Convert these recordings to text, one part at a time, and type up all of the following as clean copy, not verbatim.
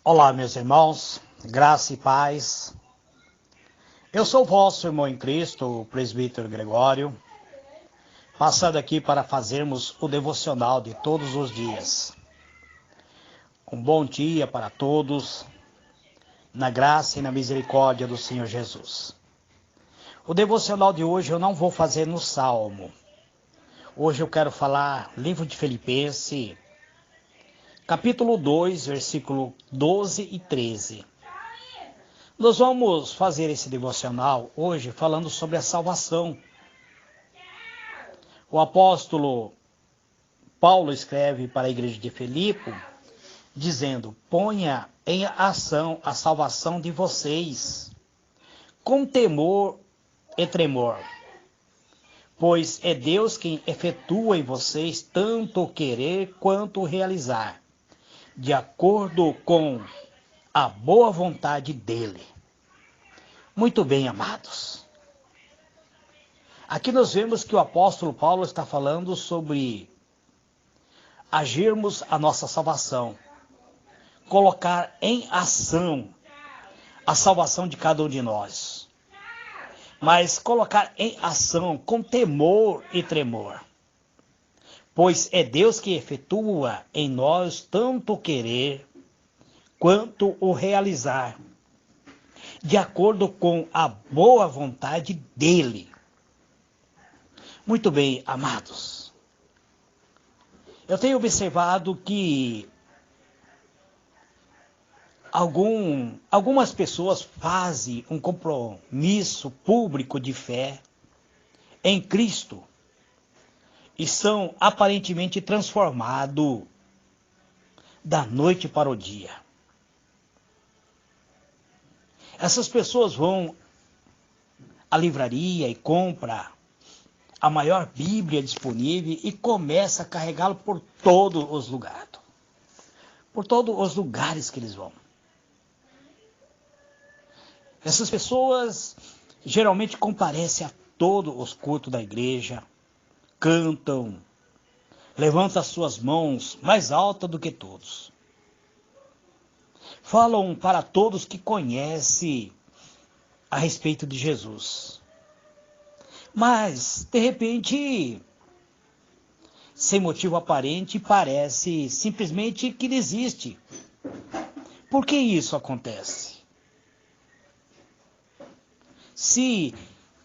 Olá, meus irmãos, graça e paz. Eu sou o vosso irmão em Cristo, o presbítero Gregório, passando aqui para fazermos o devocional de todos os dias. Um bom dia para todos, na graça e na misericórdia do Senhor Jesus. O devocional de hoje eu não vou fazer no Salmo. Hoje eu quero falar livro de Filipenses, capítulo 2, versículo 12 e 13. Nós vamos fazer esse devocional hoje falando sobre a salvação. O apóstolo Paulo escreve para a igreja de Filipe, dizendo: ponha em ação a salvação de vocês, com temor e tremor, pois é Deus quem efetua em vocês tanto o querer quanto o realizar, de acordo com a boa vontade dele. Muito bem, amados. Aqui nós vemos que o apóstolo Paulo está falando sobre agirmos a nossa salvação, colocar em ação a salvação de cada um de nós, mas colocar em ação com temor e tremor, pois é Deus que efetua em nós tanto o querer quanto o realizar, de acordo com a boa vontade dele. Muito bem, amados. Eu tenho observado que algumas pessoas fazem um compromisso público de fé em Cristo e são aparentemente transformados da noite para o dia. Essas pessoas vão à livraria e compram a maior Bíblia disponível e começam a carregá-lo por todos os lugares. Por todos os lugares que eles vão. Essas pessoas geralmente comparecem a todos os cultos da igreja, cantam, levantam as suas mãos mais altas do que todos. Falam para todos que conhecem a respeito de Jesus. Mas, de repente, sem motivo aparente, parece simplesmente que desiste. Por que isso acontece? Se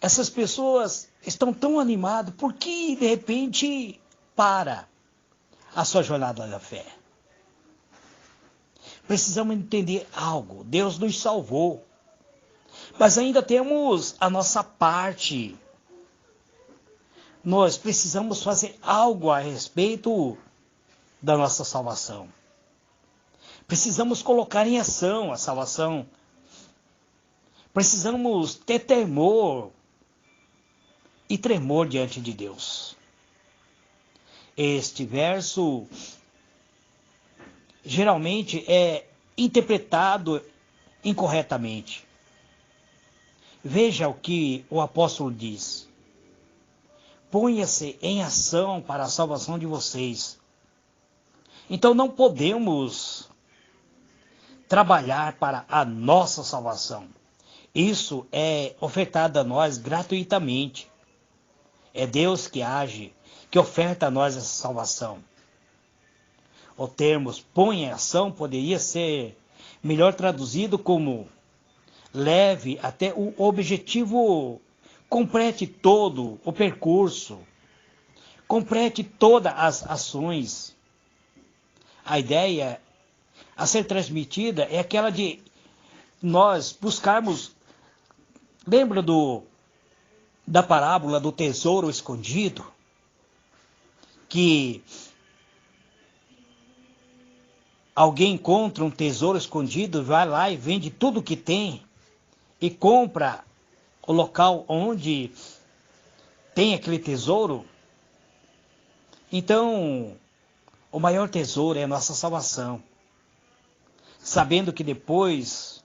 essas pessoas estão tão animadas, por que de repente para a sua jornada da fé? Precisamos entender algo. Deus nos salvou, mas ainda temos a nossa parte. Nós precisamos fazer algo a respeito da nossa salvação. Precisamos colocar em ação a salvação. Precisamos ter temor e tremor diante de Deus. Este verso geralmente é interpretado incorretamente. Veja o que o apóstolo diz. Ponha-se em ação para a salvação de vocês. Então não podemos trabalhar para a nossa salvação. Isso é ofertado a nós gratuitamente. É Deus que age, que oferta a nós essa salvação. O termo põe em ação poderia ser melhor traduzido como leve até o objetivo, complete todo o percurso, complete todas as ações. A ideia a ser transmitida é aquela de nós buscarmos. Lembra da parábola do tesouro escondido? Que alguém encontra um tesouro escondido, vai lá e vende tudo que tem e compra o local onde tem aquele tesouro. Então, o maior tesouro é a nossa salvação. Sabendo que depois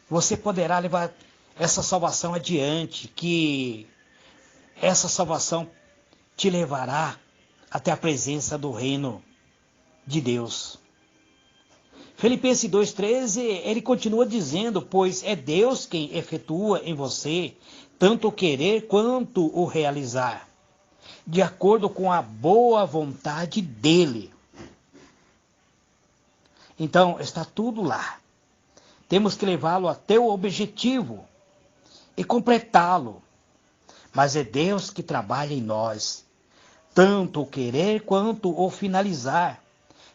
você poderá levar essa salvação adiante, que essa salvação te levará até a presença do reino de Deus. Filipenses 2,13, ele continua dizendo, pois é Deus quem efetua em você tanto o querer quanto o realizar, de acordo com a boa vontade dele. Então, está tudo lá. Temos que levá-lo até o objetivo e completá-lo. Mas é Deus que trabalha em nós, tanto o querer quanto o finalizar,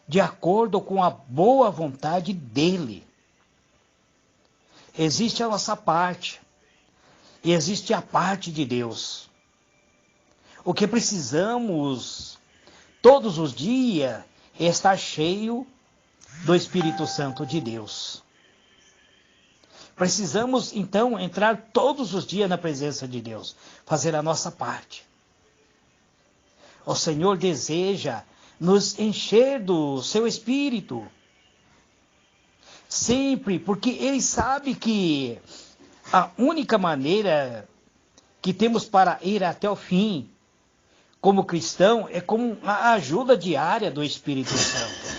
de acordo com a boa vontade dele. Existe a nossa parte e existe a parte de Deus. O que precisamos todos os dias é estar cheio do Espírito Santo de Deus. Precisamos então entrar todos os dias na presença de Deus, fazer a nossa parte. O Senhor deseja nos encher do seu Espírito. Sempre, porque Ele sabe que a única maneira que temos para ir até o fim, como cristão, é com a ajuda diária do Espírito Santo.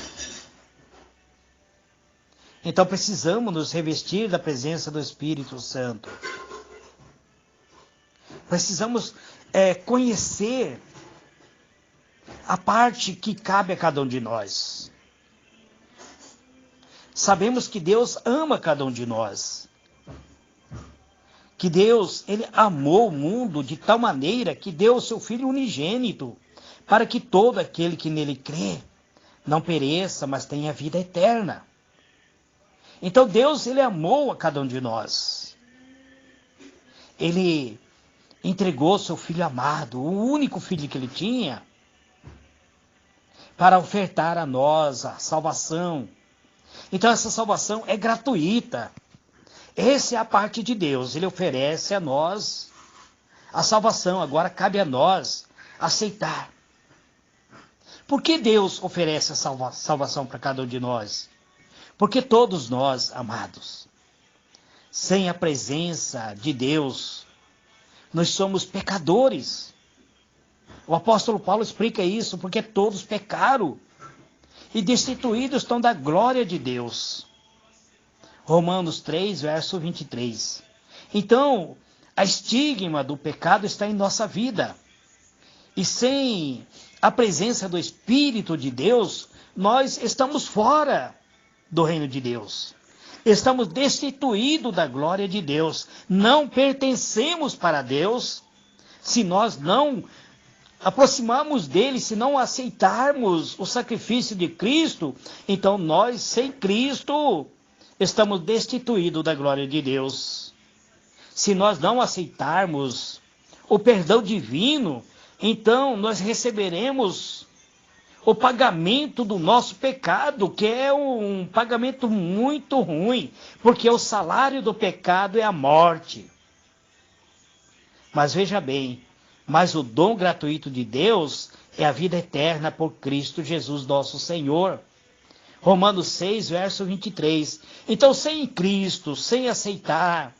Então precisamos nos revestir da presença do Espírito Santo. Precisamos conhecer a parte que cabe a cada um de nós. Sabemos que Deus ama cada um de nós. Que Deus, Ele amou o mundo de tal maneira que deu o seu Filho unigênito, para que todo aquele que nele crê não pereça, mas tenha vida eterna. Então Deus, Ele amou a cada um de nós. Ele entregou seu Filho amado, o único Filho que Ele tinha, para ofertar a nós a salvação. Então essa salvação é gratuita. Essa é a parte de Deus. Ele oferece a nós a salvação. Agora cabe a nós aceitar. Por que Deus oferece a salvação para cada um de nós? Porque todos nós, amados, sem a presença de Deus, nós somos pecadores. O apóstolo Paulo explica isso, porque todos pecaram e destituídos estão da glória de Deus. Romanos 3, verso 23. Então, a estigma do pecado está em nossa vida. E sem a presença do Espírito de Deus, nós estamos fora do reino de Deus. Estamos destituídos da glória de Deus. Não pertencemos para Deus se nós não aproximarmos dele, se não aceitarmos o sacrifício de Cristo. Então nós, sem Cristo, estamos destituídos da glória de Deus. Se nós não aceitarmos o perdão divino, então nós receberemos o pagamento do nosso pecado, que é um pagamento muito ruim, porque o salário do pecado é a morte. Mas veja bem, mas o dom gratuito de Deus é a vida eterna por Cristo Jesus nosso Senhor. Romanos 6, verso 23. Então, sem Cristo, sem aceitar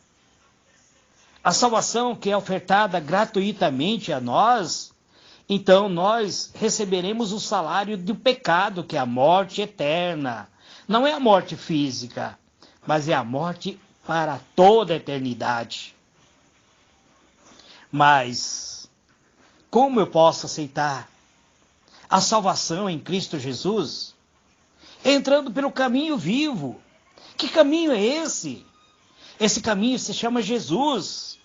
a salvação que é ofertada gratuitamente a nós, então nós receberemos o salário do pecado, que é a morte eterna. Não é a morte física, mas é a morte para toda a eternidade. Mas como eu posso aceitar a salvação em Cristo Jesus? Entrando pelo caminho vivo. Que caminho é esse? Esse caminho se chama Jesus.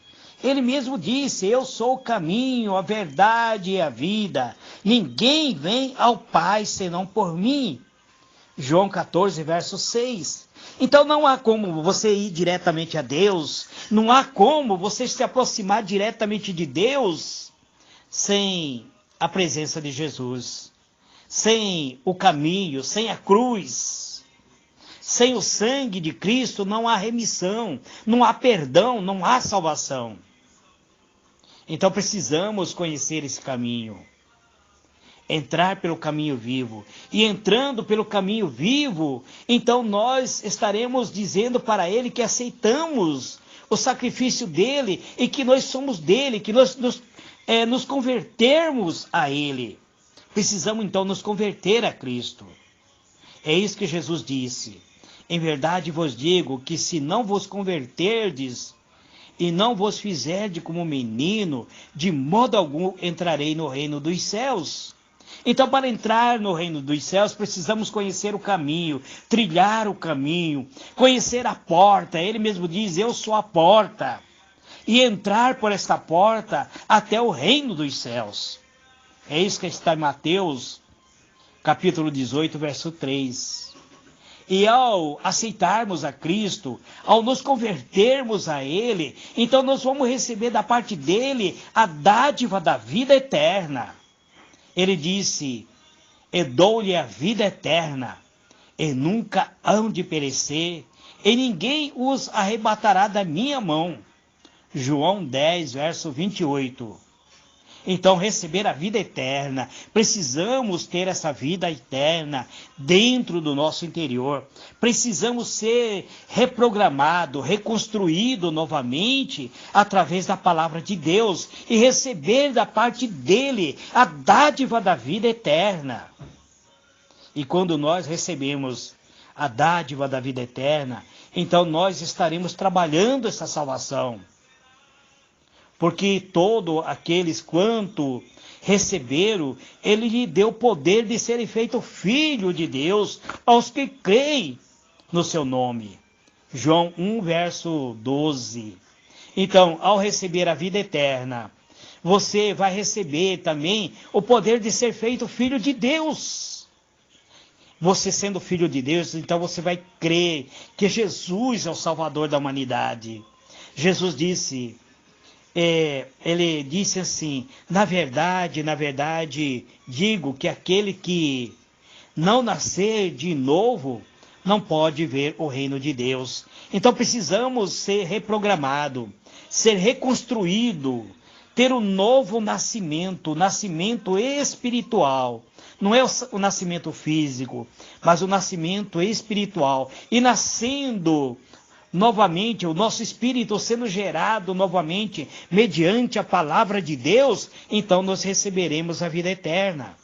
Ele mesmo disse, eu sou o caminho, a verdade e a vida. Ninguém vem ao Pai senão por mim. João 14, verso 6. Então não há como você ir diretamente a Deus. Não há como você se aproximar diretamente de Deus sem a presença de Jesus. Sem o caminho, sem a cruz. Sem o sangue de Cristo não há remissão, não há perdão, não há salvação. Então precisamos conhecer esse caminho. Entrar pelo caminho vivo. E entrando pelo caminho vivo, então nós estaremos dizendo para Ele que aceitamos o sacrifício dEle e que nós somos dEle, que nós nos convertermos a Ele. Precisamos então nos converter a Cristo. É isso que Jesus disse. Em verdade vos digo que se não vos converterdes e não vos fizerdes como menino, de modo algum entrarei no reino dos céus. Então, para entrar no reino dos céus, precisamos conhecer o caminho, trilhar o caminho, conhecer a porta. Ele mesmo diz, eu sou a porta. E entrar por esta porta até o reino dos céus. É isso que está em Mateus, capítulo 18, verso 3. E ao aceitarmos a Cristo, ao nos convertermos a Ele, então nós vamos receber da parte dele a dádiva da vida eterna. Ele disse, e dou-lhe a vida eterna, e nunca hão de perecer, e ninguém os arrebatará da minha mão. João 10, verso 28. Então, receber a vida eterna, precisamos ter essa vida eterna dentro do nosso interior. Precisamos ser reprogramado, reconstruído novamente através da palavra de Deus e receber da parte dele a dádiva da vida eterna. E quando nós recebemos a dádiva da vida eterna, então nós estaremos trabalhando essa salvação. Porque todos aqueles quanto receberam, ele lhe deu poder de serem feitos filho de Deus aos que creem no seu nome. João 1, verso 12. Então, ao receber a vida eterna, você vai receber também o poder de ser feito filho de Deus. Você sendo filho de Deus, então você vai crer que Jesus é o Salvador da humanidade. Jesus disse... ele disse assim, na verdade, digo que aquele que não nascer de novo, não pode ver o reino de Deus. Então precisamos ser reprogramado, ser reconstruído, ter um novo nascimento, nascimento espiritual. Não é o nascimento físico, mas o nascimento espiritual. E nascendo novamente, o nosso espírito sendo gerado novamente mediante a palavra de Deus, então nós receberemos a vida eterna.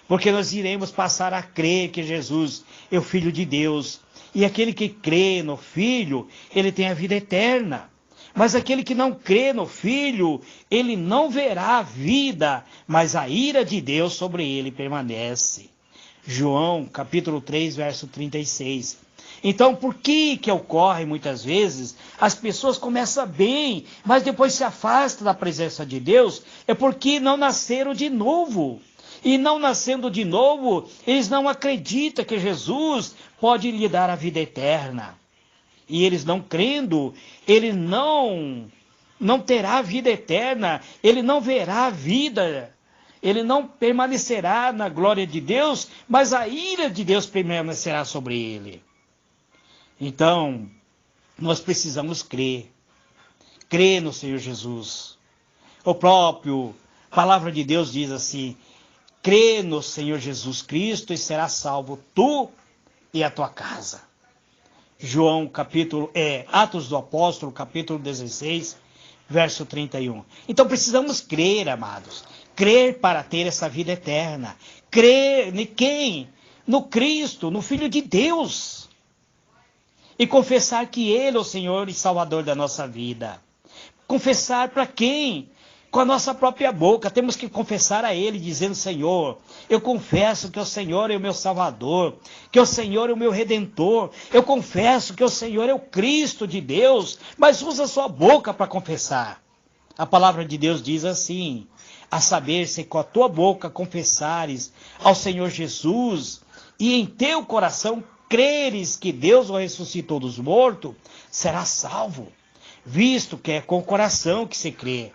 Porque nós iremos passar a crer que Jesus é o Filho de Deus. E aquele que crê no Filho, ele tem a vida eterna. Mas aquele que não crê no Filho, ele não verá a vida, mas a ira de Deus sobre ele permanece. João, capítulo 3, verso 36. Então, por que ocorre muitas vezes? As pessoas começam bem, mas depois se afastam da presença de Deus, é porque não nasceram de novo. E não nascendo de novo, eles não acreditam que Jesus pode lhe dar a vida eterna. E eles não crendo, ele não terá a vida eterna, ele não verá a vida, ele não permanecerá na glória de Deus, mas a ira de Deus permanecerá sobre ele. Então, nós precisamos crer no Senhor Jesus. O próprio palavra de Deus diz assim, crê no Senhor Jesus Cristo e será salvo tu e a tua casa. Atos do Apóstolo, capítulo 16, verso 31. Então precisamos crer, amados. Crer para ter essa vida eterna. Crer em quem? No Cristo, no Filho de Deus. E confessar que Ele é o Senhor e Salvador da nossa vida. Confessar para quem? Com a nossa própria boca. Temos que confessar a Ele, dizendo, Senhor, eu confesso que o Senhor é o meu Salvador, que o Senhor é o meu Redentor. Eu confesso que o Senhor é o Cristo de Deus, mas usa a sua boca para confessar. A palavra de Deus diz assim, a saber, se com a tua boca confessares ao Senhor Jesus e em teu coração creres que Deus o ressuscitou dos mortos, será salvo, visto que é com o coração que se crê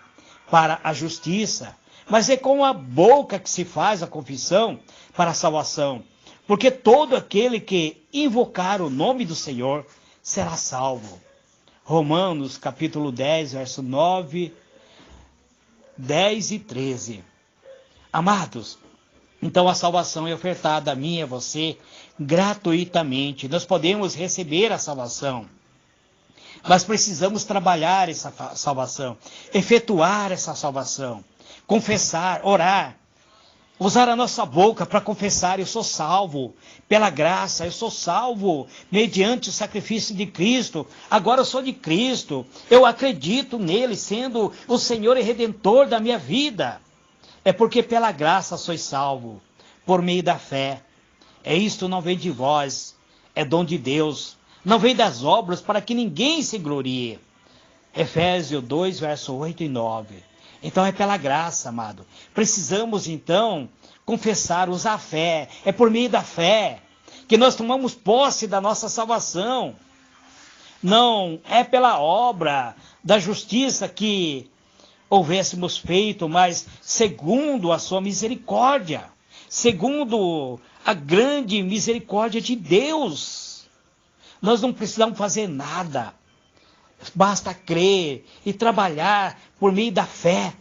para a justiça, mas é com a boca que se faz a confissão para a salvação, porque todo aquele que invocar o nome do Senhor será salvo. Romanos capítulo 10, verso 9, 10 e 13. Amados, então a salvação é ofertada a mim e a você gratuitamente. Nós podemos receber a salvação, mas precisamos trabalhar essa salvação, efetuar essa salvação, confessar, orar. usar a nossa boca para confessar: eu sou salvo pela graça, eu sou salvo mediante o sacrifício de Cristo, agora eu sou de Cristo, eu acredito nele sendo o Senhor e Redentor da minha vida. É porque pela graça sois salvo, por meio da fé. Isto não vem de vós, é dom de Deus, não vem das obras para que ninguém se glorie. Efésios 2, verso 8 e 9. Então é pela graça, amado. Precisamos então confessar, usar a fé. É por meio da fé que nós tomamos posse da nossa salvação. Não é pela obra da justiça que houvéssemos feito, mas segundo a sua misericórdia, segundo a grande misericórdia de Deus. Nós não precisamos fazer nada. Basta crer e trabalhar por meio da fé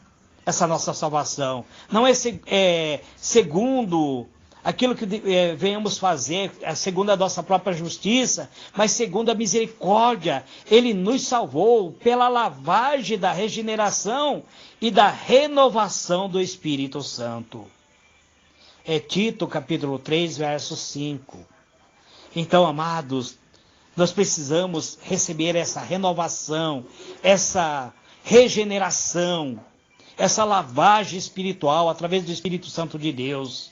essa nossa salvação. Não é segundo aquilo que venhamos fazer, segundo a nossa própria justiça, mas segundo a misericórdia. Ele nos salvou pela lavagem da regeneração e da renovação do Espírito Santo. Tito capítulo 3, verso 5. Então, amados, nós precisamos receber essa renovação, essa regeneração, essa lavagem espiritual através do Espírito Santo de Deus.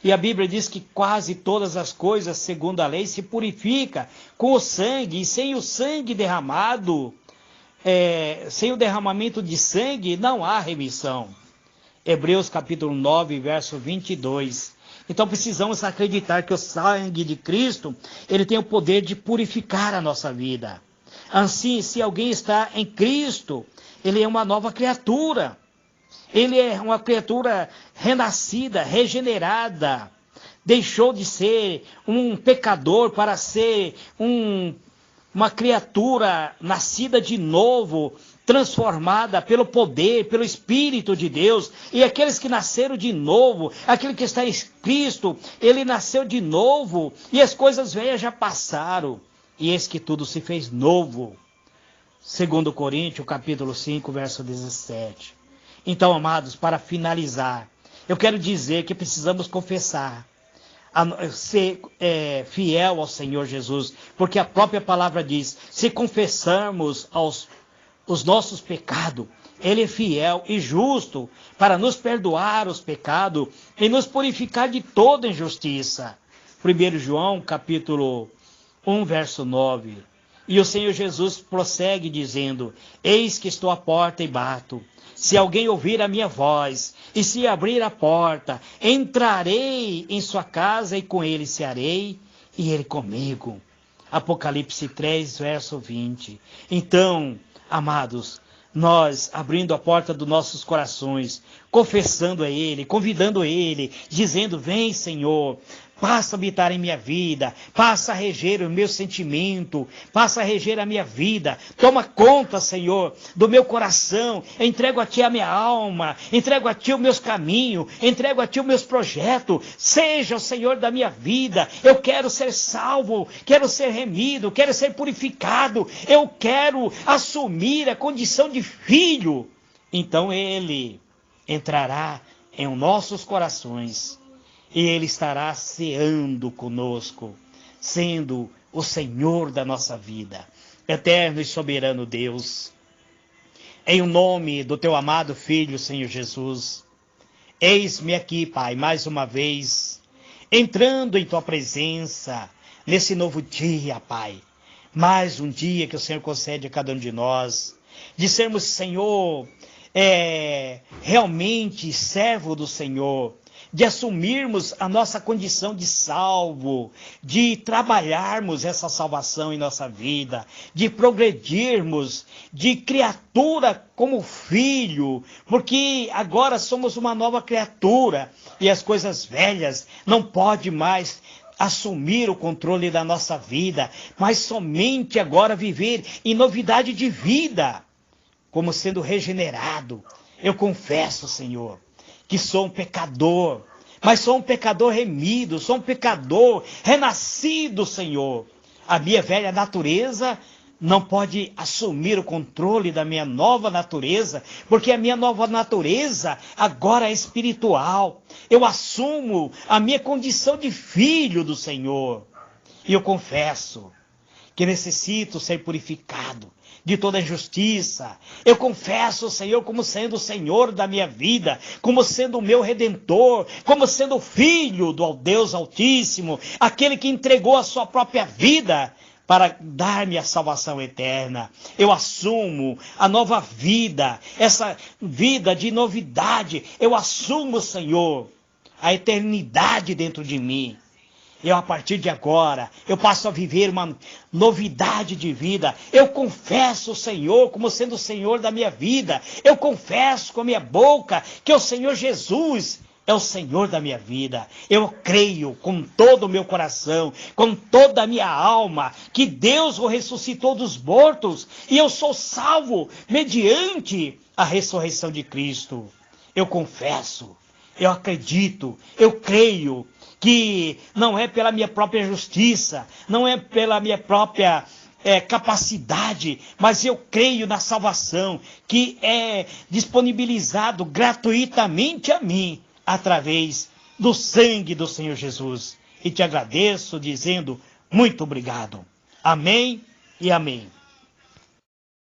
E a Bíblia diz que quase todas as coisas, segundo a lei, se purifica com o sangue, e sem o sangue derramado, sem o derramamento de sangue, não há remissão. Hebreus capítulo 9, verso 22. Então precisamos acreditar que o sangue de Cristo, ele tem o poder de purificar a nossa vida. Assim, se alguém está em Cristo, ele é uma nova criatura. Ele é uma criatura renascida, regenerada. Deixou de ser um pecador para ser uma criatura nascida de novo, transformada pelo poder, pelo Espírito de Deus. E aqueles que nasceram de novo, aquele que está em Cristo, ele nasceu de novo, e as coisas velhas já passaram, e eis que tudo se fez novo. 2 Coríntios, capítulo 5, verso 17. Então, amados, para finalizar, eu quero dizer que precisamos confessar, ser fiel ao Senhor Jesus, porque a própria palavra diz: se confessarmos os nossos pecados, Ele é fiel e justo para nos perdoar os pecados e nos purificar de toda injustiça. 1 João, capítulo 1, verso 9. E o Senhor Jesus prossegue dizendo: eis que estou à porta e bato. Se alguém ouvir a minha voz e se abrir a porta, entrarei em sua casa e com ele cearei e ele comigo. Apocalipse 3, verso 20. Então, amados, nós abrindo a porta dos nossos corações, confessando a Ele, convidando Ele, dizendo: vem, Senhor, passa a habitar em minha vida, passa a reger o meu sentimento, passa a reger a minha vida, toma conta, Senhor, do meu coração, entrego a Ti a minha alma, entrego a Ti os meus caminhos, entrego a Ti os meus projetos, seja o Senhor da minha vida. Eu quero ser salvo, quero ser remido, quero ser purificado, eu quero assumir a condição de filho. Então Ele entrará em nossos corações, e Ele estará ceando conosco, sendo o Senhor da nossa vida. Eterno e soberano Deus, em o nome do Teu amado Filho, Senhor Jesus, eis-me aqui, Pai, mais uma vez, entrando em Tua presença, nesse novo dia, Pai. Mais um dia que o Senhor concede a cada um de nós, de sermos, Senhor, realmente servo do Senhor, de assumirmos a nossa condição de salvo, de trabalharmos essa salvação em nossa vida, de progredirmos de criatura como filho, porque agora somos uma nova criatura e as coisas velhas não podem mais assumir o controle da nossa vida, mas somente agora viver em novidade de vida, como sendo regenerado. Eu confesso, Senhor, que sou um pecador, mas sou um pecador remido, sou um pecador renascido, Senhor. A minha velha natureza não pode assumir o controle da minha nova natureza, porque a minha nova natureza agora é espiritual. Eu assumo a minha condição de filho do Senhor. E eu confesso que necessito ser purificado de toda injustiça. Eu confesso o Senhor como sendo o Senhor da minha vida, como sendo o meu Redentor, como sendo o Filho do Deus Altíssimo, aquele que entregou a sua própria vida para dar-me a salvação eterna. Eu assumo a nova vida, essa vida de novidade. Eu assumo, Senhor, a eternidade dentro de mim. Eu, a partir de agora, eu passo a viver uma novidade de vida. Eu confesso o Senhor como sendo o Senhor da minha vida. Eu confesso com a minha boca que o Senhor Jesus é o Senhor da minha vida. Eu creio com todo o meu coração, com toda a minha alma, que Deus o ressuscitou dos mortos e eu sou salvo mediante a ressurreição de Cristo. Eu confesso, eu acredito, eu creio que não é pela minha própria justiça, não é pela minha própria capacidade, mas eu creio na salvação que é disponibilizado gratuitamente a mim, através do sangue do Senhor Jesus. E te agradeço dizendo muito obrigado. Amém e amém.